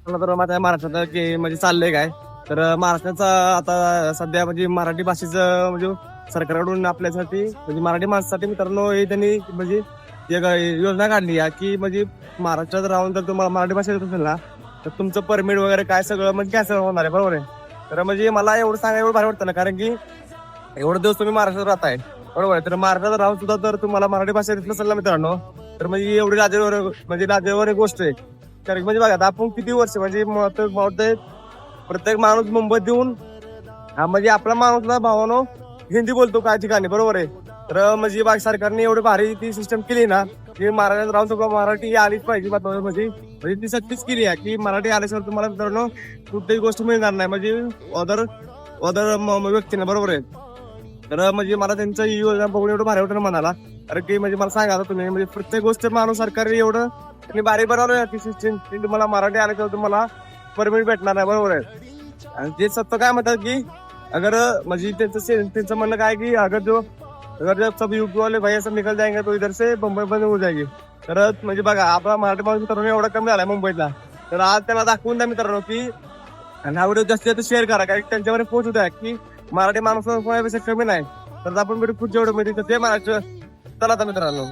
मला तर माझ्या महाराष्ट्रात की म्हणजे चाललंय काय तर महाराष्ट्राचा आता सध्या म्हणजे मराठी भाषेचं म्हणजे सरकारकडून आपल्यासाठी म्हणजे मराठी माणसासाठी मित्रांनो हे त्यांनी म्हणजे एक योजना काढली आहे की म्हणजे महाराष्ट्रात राहून जर तुम्हाला मराठी भाषा येत असेल ना तर तुमचं परमिट वगैरे काय सगळं म्हणजे कॅन्सल होणार आहे बरोबर आहे. तर म्हणजे मला एवढं सांगायला एवढं भारी वाटतं ना कारण की एवढे दिवस तुम्ही महाराष्ट्रात राहताय बरोबर आहे. तर महाराष्ट्रात राहून सुद्धा तर तुम्हाला मराठी भाषा येत नसेल ना मित्रांनो तर म्हणजे एवढी लाजेवर एक गोष्ट आहे. कारण म्हणजे बघा आता आपण किती वर्ष म्हणजे प्रत्येक माणूस मुंबईत येऊन हा म्हणजे आपला माणूस ना भावानो हिंदी बोलतो काही ठिकाणी बरोबर आहे. तर म्हणजे बाग सरकारने एवढी भारी ती सिस्टम केली ना की महाराष्ट्रात राहून तुम्हाला मराठी आलीच पाहिजे म्हणजे ती सक्तीच केली आहे की मराठी आल्याशिवाय तुम्हाला मित्रांनो कुठलीही गोष्ट मिळणार नाही म्हणजे अदर अदर व्यक्तीने बरोबर आहे. तर म्हणजे मला त्यांचं ही योजना बघून एवढं भारी वाटतं मनाला. कारण की म्हणजे मला सांगा आता तुम्ही म्हणजे प्रत्येक गोष्ट माणूस सरकारने एवढं त्यांनी भारी बनवलं की सिस्टम की तुम्हाला मराठी आल्याशिवाय तुम्हाला परमिट भेटणार नाही बरोबर आहे. आणि ते सत्य काय म्हणतात की अगर म्हणजे त्यांचं म्हणणं काय की अगर जब सब यूपी वाले भैया सब निकल जाएंगे तो इधर से मुंबई बंद हो जाएगी. तर म्हणजे बघा आपला मराठी माणूस मित्रांनो एवढा कमी झालाय मुंबईतला. तर आज त्यांना दाखवून द्या मित्रांनो की आणि हा व्हिडिओ जास्तीत जास्त शेअर करा कारण त्यांच्यावर पोहोचू द्या की मराठी माणूस कोणापेक्षा कमी नाही. तर आपण व्हिडिओ पुढच्या व्हिडिओ मध्ये ते महाराष्ट्र चला आता मित्रांनो.